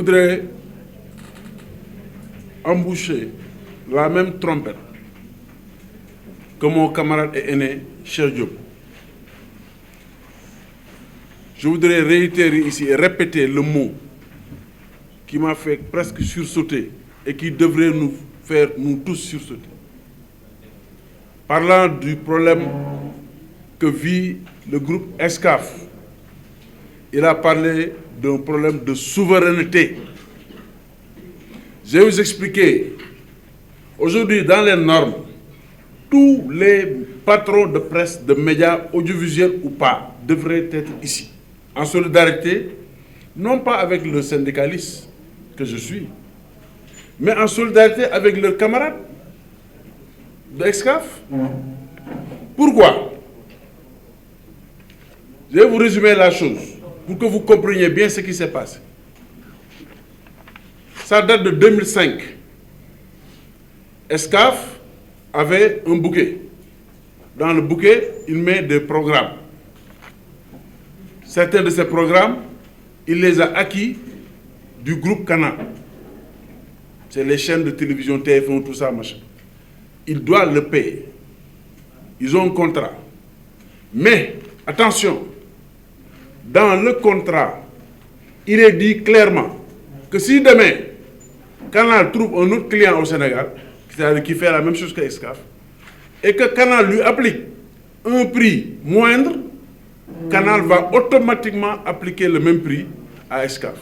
voudrais emboucher la même trompette que mon camarade et aîné, Cheikh Diop. Je voudrais réitérer ici et répéter le mot qui m'a fait presque sursauter et qui devrait nous faire, nous tous, sursauter. Parlant du problème que vit le groupe Excaf, il a parlé d'un problème de souveraineté. Je vais vous expliquer. Aujourd'hui, dans les normes, tous les patrons de presse, de médias, audiovisuels ou pas, devraient être ici, en solidarité, non pas avec le syndicaliste que je suis, mais en solidarité avec leurs camarades de Excaf. Pourquoi? Je vais vous résumer la chose pour que vous compreniez bien ce qui s'est passé. Ça date de 2005. Excaf avait un bouquet. Dans le bouquet, il met des programmes. Certains de ces programmes, il les a acquis du groupe Canal. C'est les chaînes de télévision, TF1, tout ça, machin. Il doit le payer. Ils ont un contrat. Mais, attention, dans le contrat, il est dit clairement que si demain, Canal trouve un autre client au Sénégal, c'est-à-dire qui fait la même chose que Excaf, et que Canal lui applique un prix moindre, Canal va automatiquement appliquer le même prix à Excaf.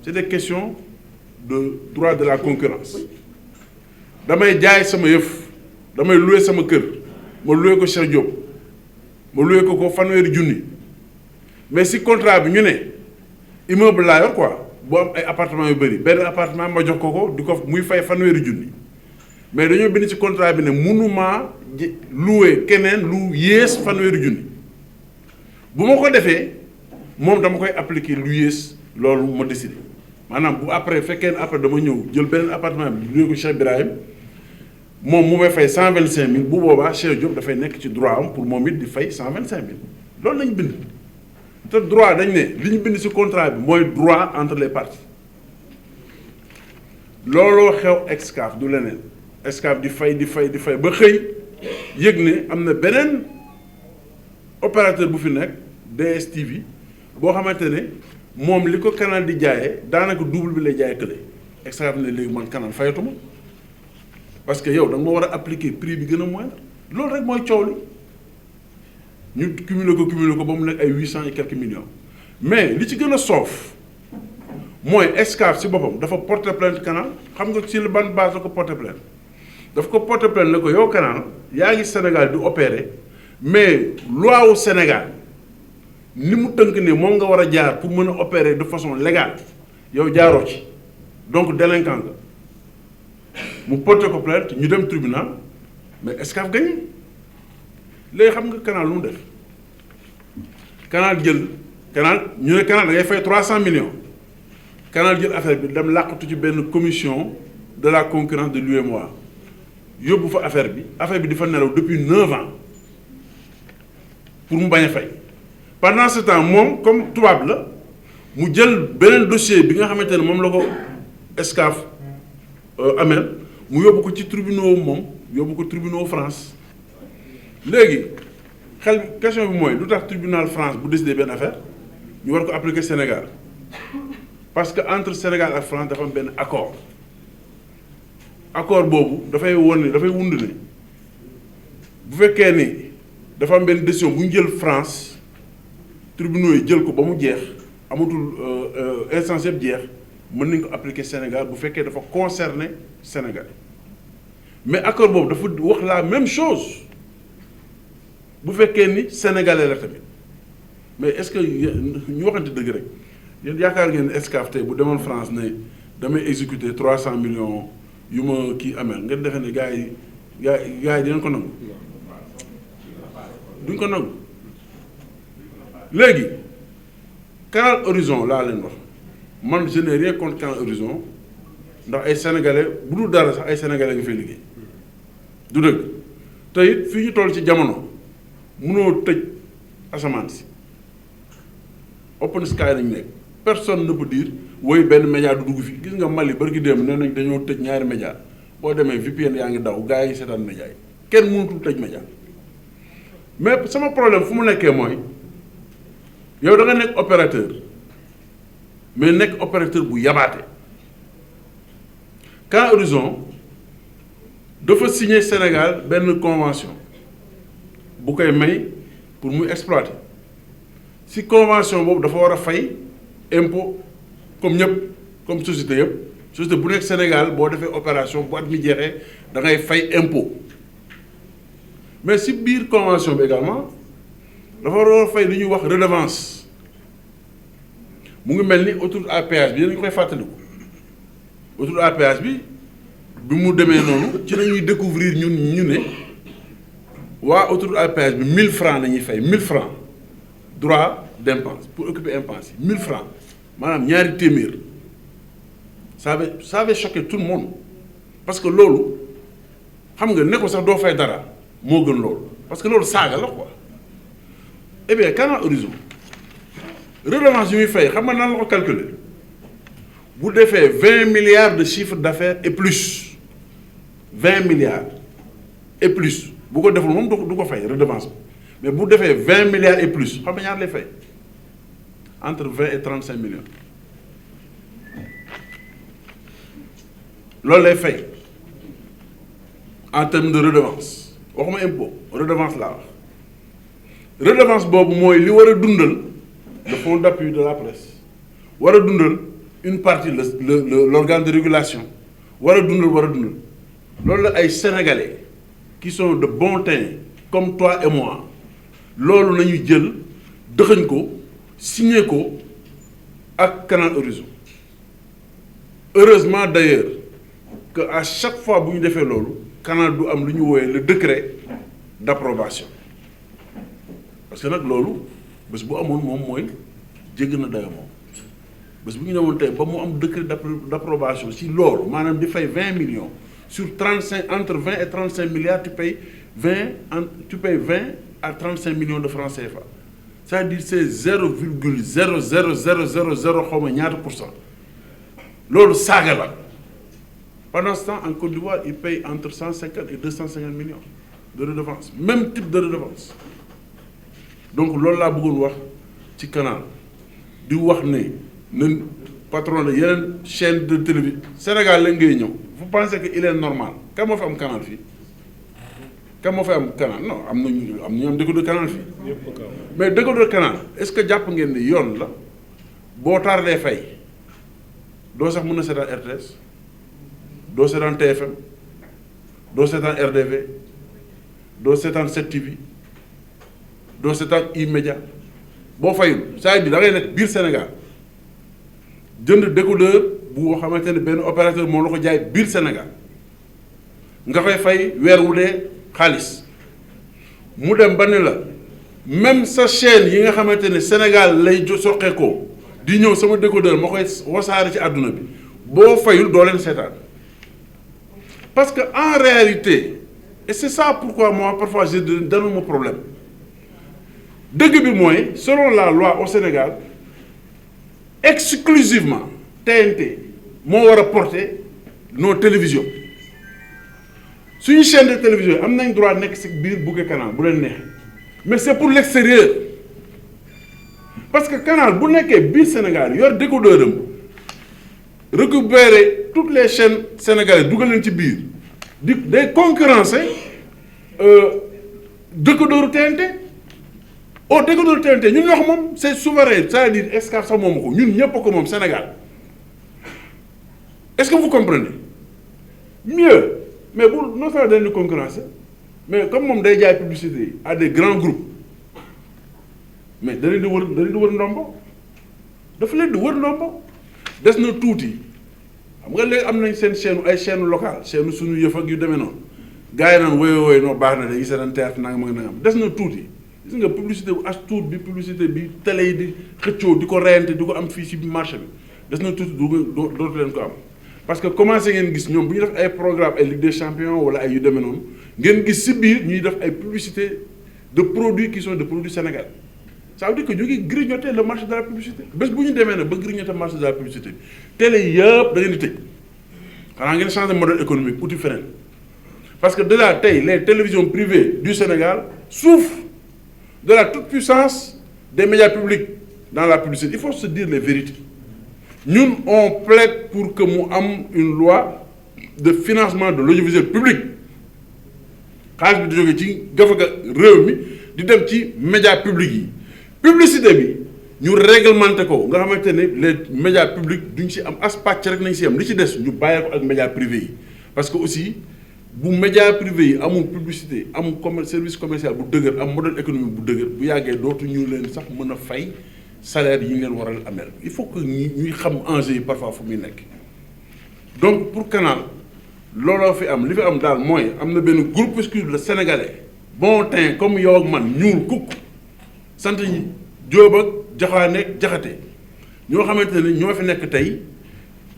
C'est des questions de droit de la concurrence. Damay jaay sama yëf, damay louer sama kër, ma louer ko Cheikh Diop, ma louer ko fanweeri junni. Mais si contrat bi ñu ne immeuble laa yor quoi, boo am ay appartement yu bëri, benn appartement ma jox ko di ko muy fay fanweeri junni. Mais dañoo bind ci contrat bi ne mënuma louer keneen lu yées fanweeri junni. Bu ma ko defee moom dama koy appliquer lu yées loolu ma décidé. Maanaam bu après fekkee ne après dama ñëw jël beneen appartement bi louer ko Cheikh Ibrahim moom mu may fay 125 000 bu boobaa Cheikh Diop dafay nekk ci droit am pour moom it di fay 125 000 loolu lañ bind. te droit dañ ne li ñu bind ci contrat bi mooy droit entre les parties looloo xew Excaf du leneen Excaf di fay ba xëy yëg ne am na beneen opérateur bu fi nekk DSTV boo xamante ne moom li ko Canal di jaayee daanaka double bi lay jaay kële Excaf ne léegi man Canal fayatuma parce que yow da nga ma war a appliquer prix bi gën a moindre loolu rek mooy coow li ñu cumuler ko ba mu nekk ay 800 et quelques millions mais li ci gën a soof mooy Excaf si boppam dafa porter plainte Canal xam nga ci ban base la ko porter plainte daf ko porter plainte ne ko yow Canal yaa ngi Sénégal di opérer mais loi wu Sénégal ni mu tënk ne moom nga war a jaar pour mën a opérer de façon légale yow jaaroo ci donc délinquant nga mu porter ko plainte ñu dem tribunal mais Excaf gagné léegi xam nga Canal lu mu def Canal ñu ne Canal da ngay fay 300 millions Canal jël affaire bi dem làqatu ci benn commission de la concurrence de l'UEMOA yóbbu fa affaire bi di fa nelaw depuis 9 ans pour mu bañ a fay pendant ce temps moom comme tubaab la mu jël beneen dossier bi nga xamante ne moom la ko Excaf amel mu yóbbu ko ci tribunaux moom yóbbu ko tribunaux France léegi question bi mooy lu tax tribunal France bu décidé benn affaire ñu war ko appliquer Sénégal parce que entre Sénégal ak France dafa am benn accord boobu dafay wund ne bu fekkee ni dafa am benn décision bu ñu jël France tribunaux yi jël ko ba mu jeex amatul instance yëpp jeex mën nañ ko appliquer Sénégal bu fekkee dafa concerner Sénégal mais accord boobu dafa wax la même chose bu fekkee ni sénégalais la tamit mais est-ce que ñu waxante dëgg rek yéen yaakaar ngeen Excaf tey bu demoon France ne damay exécuter 300 millions yu ma kii amee nga defee ne gars yi dinañ ko nangu duñ ko nangu léegi Canal Horizon laa leen wax man je n'ai rien contre Canal Horizon ndax ay sénégalais bu dul dara sax ay sénégalais nga fay liggéey du dëgg te it fii ñu toll ci jamono mënoo tëj asamaan si open sky lañu nekk personne ne peut dire woy benn média du dugg fi gis nga Mali barki démb nee nañ dañoo tëj ñaari média boo demee VPN yaa ngi daw gars yi seetaan média yi kenn mënutul tëj média mais sama problème fu mu nekkee mooy yow da nga nekk opérateur mais nekk opérateur bu yabaate Canal Horizon dafa signer Sénégal benn convention bu koy may pour muy exploiter si convention boobu dafa war a fay impôt comme ñëpp comme société yëpp société bu nekk Sénégal boo defee opération bu at mi jeexee da ngay fay impôt mais si biir convention bi également dafa war a fay li ñuy wax redevance mu ngi mel ni autoroute à péage bi dañu koy fàttaliku autoroute à péage bi mu demee noonu ci la ñuy découvrir ñun ñu ne waa autoroute à péage bi 1000 francs la ñuy fay 1000 francs droit d'impense pour occuper impense yi 1000 francs maanaam ñaari téeméer ça avait choqué tout le monde parce que loolu xam nga ne ko sax doo fay dara moo gën loolu parce que loolu saaga la quoi. Eh bien Canal Horizon redevance yi muy fay xam nga nan la ko calculer bu defee 20 milliards de chiffre d'affaires et plus 20 milliards et plus bu ko deful moom du ko fay redevance mais bu defee 20 milliards et plus xam nga ñaar lay fay entre 20 et 35 millions loolu lay fay en termes de redevance waxuma impôt redevance laa wax redevance boobu mooy li war a dundal le fonds d'appui de la presse war a dundal une partie l'organe de régulation war a dundal loolu la ay sénégalais qui sont de bon teint comme toi et moi loolu nañu jël dëxëñ ko signé ko ak Canal Horizon heureusement d'ailleurs que à chaque fois bu ñu defee loolu Canal du am lu ñu wooyee le décret d'approbation parce que nag loolu bés bu amoon moom mooy jégg na dayo moom bés bu ñu demoon tey ba mu am décret d'approbation si loolu maanaam di fay 20 millions sur 35 entre 20 et 35 milliards tu payes 20 à 35 millions de francs CFA c'est-à-dire c'est 0,00000 xaw ma ñaata pour cent loolu saaga la pendant ce temps en Côte d'Ivoire ils payent entre 150 et 250 millions de redevance même type de redevance donc loolu laa bëggoon wax ci Canal di wax ne patron de yeneen chaîne de télévision Sénégal la ngay ñëw vous pensez que il est normal kan moo fi am Canal fii kan moo fi am Canal non am nañu am décodeur Canal fii mais décodeur Canal est-ce que jàpp ngeen ni yoon la boo tardé fay doo sax mën a seetaan RTS doo seetaan TFM doo seetaan RDV doo seetaan 7TV doo seetaan E-Media boo fayul c'est-à-dire da ngay nekk biir Sénégal jënd décodeur bu xamante ne benn opérateur moo la ko jaay biir Sénégal nga koy fay weer wu dee xaalis mu dem ba ne la même sa chaîne yi nga xamante ne Sénégal lay soqeekoo di ñëw sama décodeur ma koy wasaare ci àdduna bi boo fayul doo leen seetaan parce que en réalité et c'est ça pourquoi moi parfois je donne mon problème dëgg bi mooy selon la loi au Sénégal exclusivement TNT moo war a porter nos télévisions suñu chaîne de télévision am nañ droit nekk ci biir bouquet Canal bu leen neexee mais c'est pour l'extérieur parce que Canal bu nekkee biir Sénégal yor décodeur am récupérer toutes les chaînes sénégalaises dugal leen ci biir di day concurrencer décodeur TNT au décodeur TNT ñun ñoo ko moom c'est souverain c'est-à-dire Excaf sax moomu ko ñun ñëpp ko moom Sénégal est-ce que vous comprenez mieux mais bu non seulement dañu concurrencer mais comme moom day jaay publicité yi à des grands groupes mais da leen di wër ndombo dafa leen di wër ndombo des na tuuti xam nga léegi am nañ seen chaîne ay chaîne locale chaîne suñu yëf ak yu demee noonu gars yi naan woy noo baax na de gis nañ théâtre nanga ma nangam des na tuuti gis nga publicité bu as tuut bi publicité bi télé yi di xëccoo di ko reyante di ko am fii ci marché bi des na tuuti dootu leen ko am parce que commencé ngeen gis ñoom bu ñu def ay programme ay Ligue des champions wala ay yu demee noonu ngeen gis ci biir ñuy def ay publicité de produits qui sont de produits sénégalais ça veut dire que ñu ngi grignoter le marché de la publicité bés bu ñu demee nag ba grignoter le marché de la publicité télé yëpp da ngeen di tëj xanaa ngeen changer modèle économique uti feneen parce que déjà tey les télévisions privées du Sénégal souffrent de la toute-puissance des médias publics dans la publicité. Il faut se dire les vérités. Nous, on plaide pour que nous ayons une loi de financement de l'audiovisuel public. Quand je dis que les médias publics, publicité, nous réglementons les médias publics, nous avons un aspect de les médias privés. Parce que aussi, bu médias privés amul publicité amul service commercial bu dëgër am modèle économique bu dëgër bu yàggee dootu ñu leen sax mën a fay salaire yi ñu leen waral amel il faut que ñuy xam enjeu yi parfois fu muy nekk donc pour Canal looloo fi am li fi am daal mooy am na benn groupuscule de sénégalais bon teint comme yow ak man ñuul kukk sant ñi Jóob ak Jaxaane ak Jaxate ñoo xamante ne ñoo fi nekk tey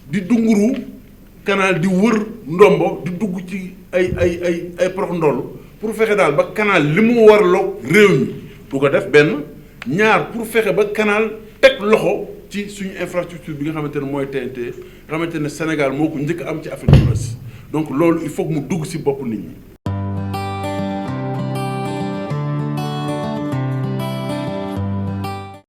di dunguru Canal di wër ndombo di dugg ci ay prox ndoll pour fexe daal ba Canal li mu warloo réew mi du ko def benn ñaar pour fexe ba Canal teg loxo ci suñu infrastructure bi nga xamante ne mooy TNT nga xamante ne Sénégal moo ko njëkk am ci Afrique de l'Ouest donc loolu il faut que mu dugg ci bopp nit ñi